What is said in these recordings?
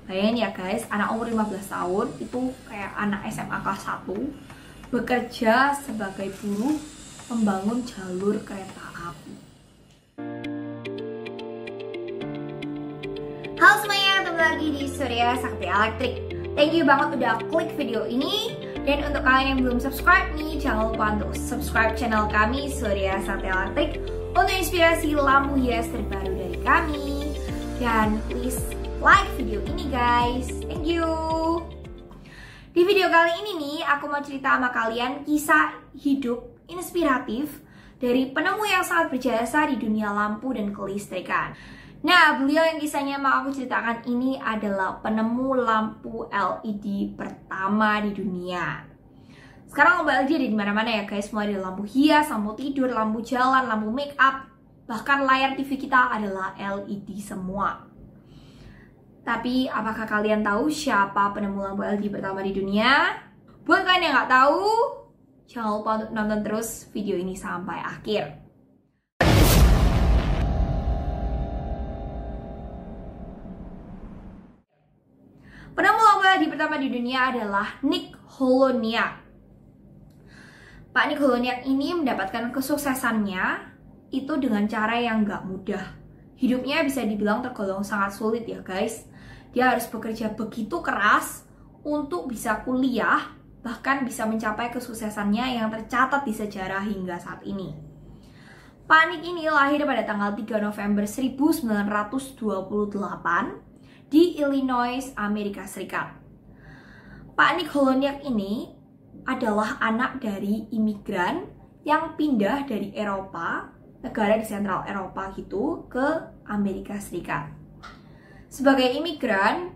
Bayangin ya guys, anak umur 15 tahun itu kayak anak SMA kelas 1 bekerja sebagai buruh membangun jalur kereta api. Halo semuanya, ketemu lagi di Surya Sakti Elektrik. Thank you banget udah klik video ini. Dan untuk kalian yang belum subscribe nih, jangan lupa untuk subscribe channel kami Surya Sakti Elektrik untuk inspirasi lampu hias terbaru dari kami. Dan please like video ini guys. Thank you. Di video kali ini nih, aku mau cerita sama kalian kisah hidup inspiratif dari penemu yang sangat berjasa di dunia lampu dan kelistrikan. Nah, beliau yang kisahnya mau aku ceritakan ini adalah penemu lampu LED pertama di dunia. Sekarang lampu LED ada di mana-mana ya guys, mulai dari lampu hias, lampu tidur, lampu jalan, lampu make up, bahkan layar TV kita adalah LED semua. Tapi apakah kalian tahu siapa penemu lampu LED pertama di dunia? Buat kalian yang nggak tahu, jangan lupa untuk nonton terus video ini sampai akhir. Penemu lampu LED pertama di dunia adalah Nick Holoniak. Pak Nick Holoniak ini mendapatkan kesuksesannya itu dengan cara yang nggak mudah. Hidupnya bisa dibilang tergolong sangat sulit ya guys. Dia harus bekerja begitu keras untuk bisa kuliah, bahkan bisa mencapai kesuksesannya yang tercatat di sejarah hingga saat ini. Pak Nick ini lahir pada tanggal 3 November 1928 di Illinois, Amerika Serikat. Pak Nick Holoniak ini adalah anak dari imigran yang pindah dari Eropa, negara di sentral Eropa gitu, ke Amerika Serikat. Sebagai imigran,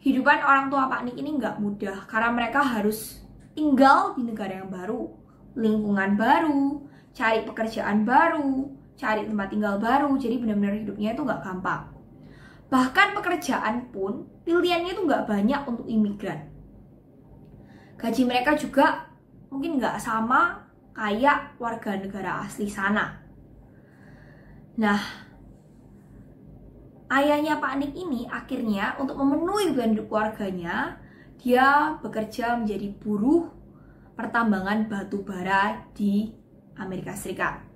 hidupan orang tua Pak Nick ini nggak mudah karena mereka harus tinggal di negara yang baru, lingkungan baru, cari pekerjaan baru, cari tempat tinggal baru, jadi benar-benar hidupnya itu nggak gampang. Bahkan pekerjaan pun pilihannya itu nggak banyak untuk imigran. Gaji mereka juga mungkin nggak sama kayak warga negara asli sana. Nah, ayahnya Pak Nick ini akhirnya untuk memenuhi kebutuhan hidup keluarganya, dia bekerja menjadi buruh pertambangan batu bara di Amerika Serikat.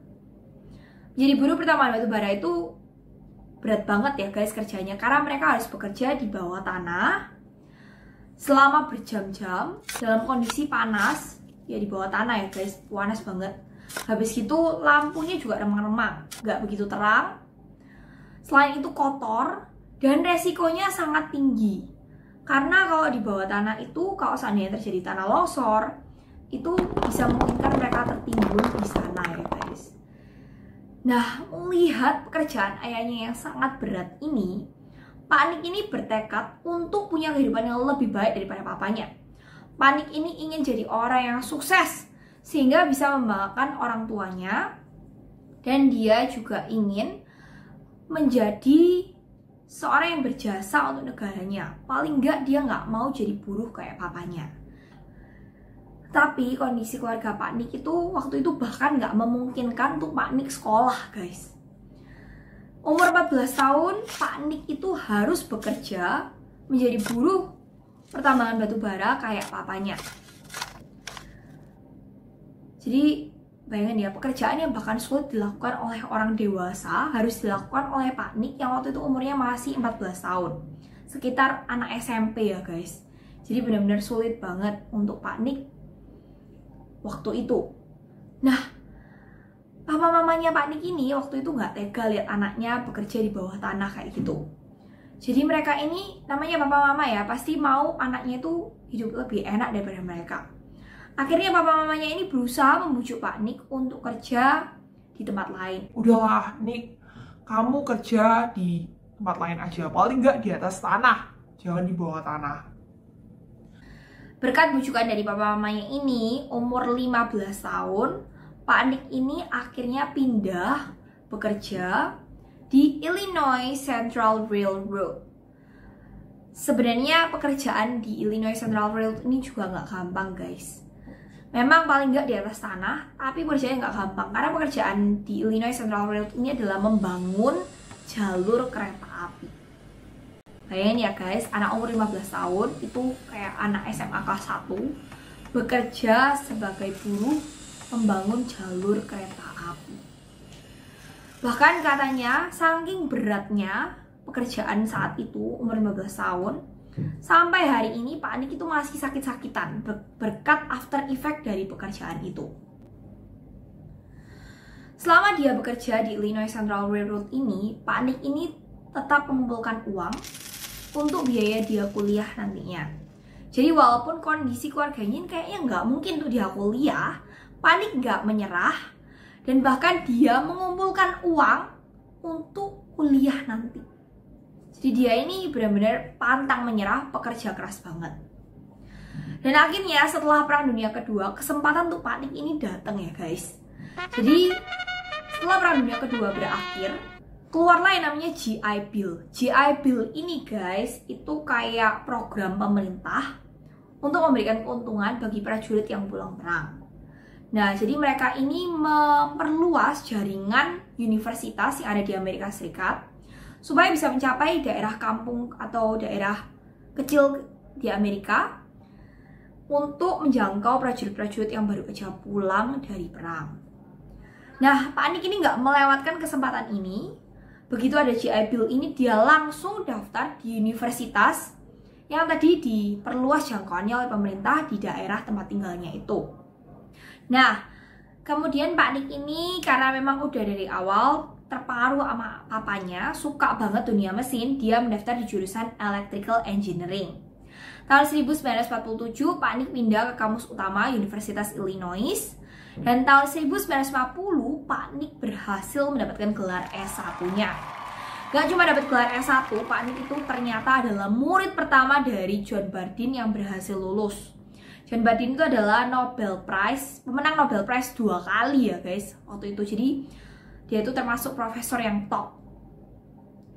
Menjadi buruh pertambangan batu bara itu berat banget ya guys kerjanya, karena mereka harus bekerja di bawah tanah selama berjam-jam dalam kondisi panas ya, di bawah tanah ya guys, panas banget. Habis itu lampunya juga remang-remang, nggak begitu terang. Selain itu kotor dan resikonya sangat tinggi, karena kalau di bawah tanah itu kalau seandainya terjadi tanah longsor itu bisa memungkinkan mereka tertimbun di sana ya guys. Nah, melihat pekerjaan ayahnya yang sangat berat ini, Pak Nick ini bertekad untuk punya kehidupan yang lebih baik daripada papanya. Pak Nick ini ingin jadi orang yang sukses, sehingga bisa membanggakan orang tuanya, dan dia juga ingin menjadi seorang yang berjasa untuk negaranya. Paling nggak dia nggak mau jadi buruh kayak papanya. Tapi kondisi keluarga Pak Nick itu waktu itu bahkan nggak memungkinkan untuk Pak Nick sekolah guys. Umur 14 tahun, Pak Nick itu harus bekerja menjadi buruh pertambangan batu bara kayak papanya. Jadi bayangin ya, pekerjaan yang bahkan sulit dilakukan oleh orang dewasa harus dilakukan oleh Pak Nick yang waktu itu umurnya masih 14 tahun. Sekitar anak SMP ya guys. Jadi benar-benar sulit banget untuk Pak Nick waktu itu. Nah, papa mamanya Pak Nick ini waktu itu nggak tega lihat anaknya bekerja di bawah tanah kayak gitu. Jadi mereka ini, namanya papa mama ya, pasti mau anaknya itu hidup lebih enak daripada mereka. Akhirnya papa mamanya ini berusaha membujuk Pak Nick untuk kerja di tempat lain. Udahlah Nick, kamu kerja di tempat lain aja, paling nggak di atas tanah, jangan di bawah tanah. Berkat bujukan dari papa mamanya ini, umur 15 tahun, Pak Nick ini akhirnya pindah bekerja di Illinois Central Railroad. Sebenarnya pekerjaan di Illinois Central Railroad ini juga nggak gampang guys. Memang paling nggak di atas tanah, tapi pekerjaannya nggak gampang. Karena pekerjaan di Illinois Central Railroad ini adalah membangun jalur kereta api. Bayangin ya guys, anak umur 15 tahun itu kayak anak SMA kelas 1 bekerja sebagai buruh membangun jalur kereta api. Bahkan katanya saking beratnya pekerjaan saat itu umur 15 tahun, sampai hari ini Pak Nick itu masih sakit-sakitan berkat after effect dari pekerjaan itu. Selama dia bekerja di Illinois Central Railroad ini, Pak Nick ini tetap mengumpulkan uang untuk biaya dia kuliah nantinya. Jadi walaupun kondisi keluarganya kayaknya nggak mungkin tuh dia kuliah, Pak Nick nggak menyerah dan bahkan dia mengumpulkan uang untuk kuliah nanti. Jadi dia ini benar-benar pantang menyerah, pekerja keras banget. Dan akhirnya setelah Perang Dunia Kedua, kesempatan untuk Pak Nick ini datang ya guys. Jadi setelah Perang Dunia Kedua berakhir, keluarlah yang namanya GI Bill. GI Bill ini guys, itu kayak program pemerintah untuk memberikan keuntungan bagi prajurit yang pulang perang. Nah, jadi mereka ini memperluas jaringan universitas yang ada di Amerika Serikat supaya bisa mencapai daerah kampung atau daerah kecil di Amerika untuk menjangkau prajurit-prajurit yang baru saja pulang dari perang. Nah, Pak Nick ini nggak melewatkan kesempatan ini. Begitu ada GI Bill ini, dia langsung daftar di universitas yang tadi diperluas jangkauannya oleh pemerintah di daerah tempat tinggalnya itu. Nah, kemudian Pak Nick ini karena memang udah dari awal terpengaruh sama papanya, suka banget dunia mesin, dia mendaftar di jurusan Electrical Engineering. Tahun 1947, Pak Nick pindah ke kampus utama Universitas Illinois. Dan tahun 1950, Pak Nick berhasil mendapatkan gelar S1-nya. Gak cuma dapat gelar S1, Pak Nick itu ternyata adalah murid pertama dari John Bardeen yang berhasil lulus. John Bardeen itu adalah pemenang Nobel Prize 2 kali ya guys, waktu itu. Jadi dia itu termasuk profesor yang top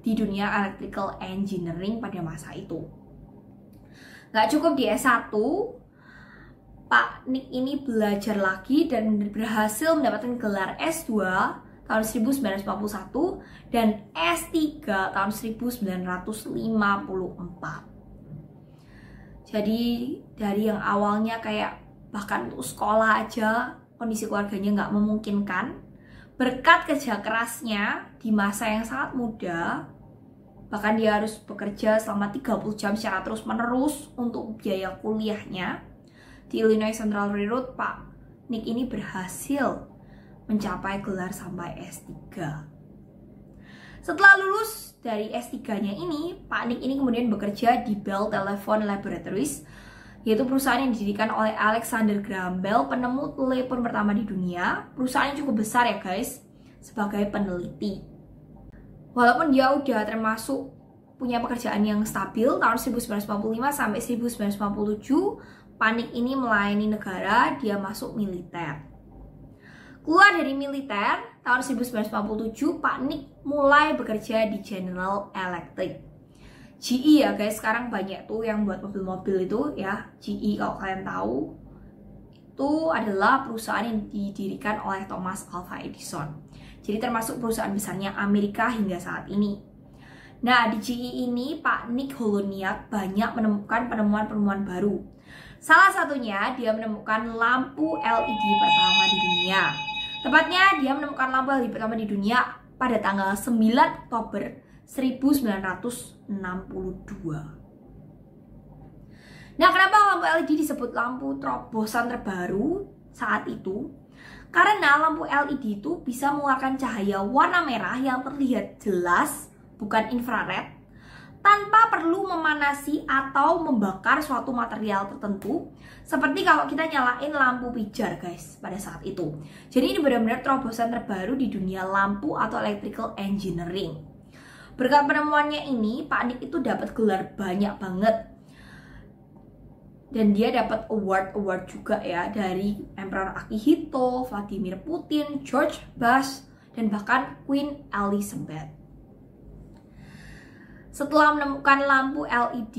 di dunia electrical engineering pada masa itu. Gak cukup di S1, Pak Nick ini belajar lagi dan berhasil mendapatkan gelar S2 tahun 1951 dan S3 tahun 1954. Jadi dari yang awalnya kayak bahkan untuk sekolah aja kondisi keluarganya nggak memungkinkan, berkat kerja kerasnya di masa yang sangat muda, bahkan dia harus bekerja selama 30 jam secara terus menerus untuk biaya kuliahnya di Illinois Central Railroad. Pak Nick ini berhasil mencapai gelar sampai S3. Setelah lulus dari S3-nya ini, Pak Nick ini kemudian bekerja di Bell Telephone Laboratories, yaitu perusahaan yang didirikan oleh Alexander Graham Bell, penemu telepon pertama di dunia. Perusahaan yang cukup besar ya guys, sebagai peneliti. Walaupun dia udah termasuk punya pekerjaan yang stabil, tahun 1955 sampai 1957, Pak Nick ini melayani negara, dia masuk militer. Keluar dari militer, tahun 1957, Pak Nick mulai bekerja di General Electric. GE ya guys, sekarang banyak tuh yang buat mobil-mobil itu ya, GE kalau kalian tahu. Itu adalah perusahaan yang didirikan oleh Thomas Alva Edison. Jadi termasuk perusahaan besarnya Amerika hingga saat ini. Nah, di GE ini Pak Nick Holoniak banyak menemukan penemuan-penemuan baru. Salah satunya dia menemukan lampu LED pertama di dunia. Tepatnya dia menemukan lampu LED pertama di dunia pada tanggal 9 Oktober 1962. Nah, kenapa lampu LED disebut lampu terobosan terbaru saat itu? Karena lampu LED itu bisa mengeluarkan cahaya warna merah yang terlihat jelas, bukan infrared, tanpa perlu memanasi atau membakar suatu material tertentu, seperti kalau kita nyalain lampu pijar guys pada saat itu. Jadi ini benar-benar terobosan terbaru di dunia lampu atau electrical engineering. Berkat penemuannya ini, Pak Nick itu dapat gelar banyak banget. Dan dia dapat award juga ya dari Emperor Akihito, Vladimir Putin, George Bush, dan bahkan Queen Elizabeth. Setelah menemukan lampu LED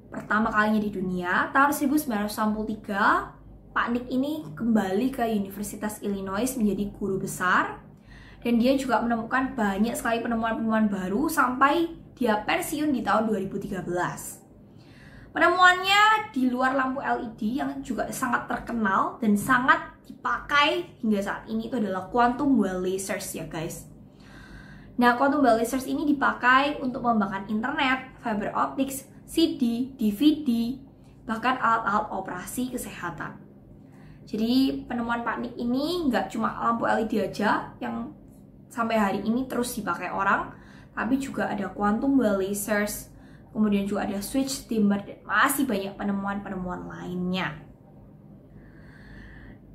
pertama kalinya di dunia, tahun 1963, Pak Nick ini kembali ke Universitas Illinois menjadi guru besar. Dan dia juga menemukan banyak sekali penemuan-penemuan baru sampai dia pensiun di tahun 2013. Penemuannya di luar lampu LED yang juga sangat terkenal dan sangat dipakai hingga saat ini itu adalah quantum well lasers ya guys. Nah, quantum well lasers ini dipakai untuk mengembangkan internet, fiber optics, CD, DVD, bahkan alat-alat operasi kesehatan. Jadi penemuan Pak Nick ini nggak cuma lampu LED aja yang sampai hari ini terus dipakai orang, tapi juga ada quantum well lasers, kemudian juga ada switch dimmer, dan masih banyak penemuan-penemuan lainnya.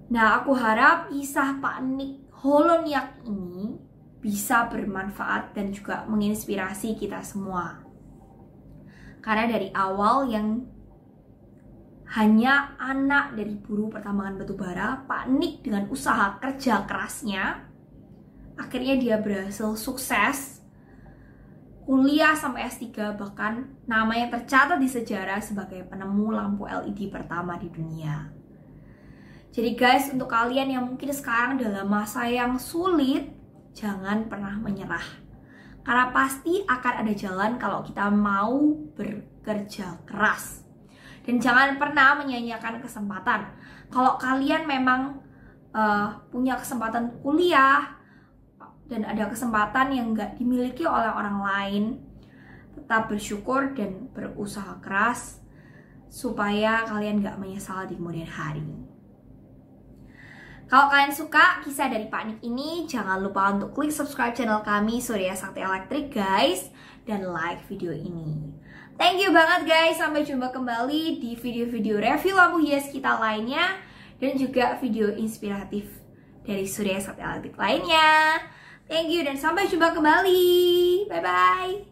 Nah, aku harap kisah Pak Nick Holoniak ini bisa bermanfaat dan juga menginspirasi kita semua. Karena dari awal yang hanya anak dari buruh pertambangan batubara, Pak Nick dengan usaha kerja kerasnya, akhirnya dia berhasil sukses kuliah sampai S3, bahkan namanya tercatat di sejarah sebagai penemu lampu LED pertama di dunia. Jadi guys, untuk kalian yang mungkin sekarang dalam masa yang sulit, jangan pernah menyerah. Karena pasti akan ada jalan kalau kita mau bekerja keras. Dan jangan pernah menyia-nyiakan kesempatan. Kalau kalian memang punya kesempatan kuliah, dan ada kesempatan yang nggak dimiliki oleh orang lain, tetap bersyukur dan berusaha keras supaya kalian nggak menyesal di kemudian hari. Kalau kalian suka kisah dari Pak Nick ini, jangan lupa untuk klik subscribe channel kami Surya Sakti Elektrik guys, dan like video ini. Thank you banget guys, sampai jumpa kembali di video-video review lampu hias kita lainnya, dan juga video inspiratif dari Surya Sakti Elektrik lainnya. Thank you dan sampai jumpa kembali. Bye-bye.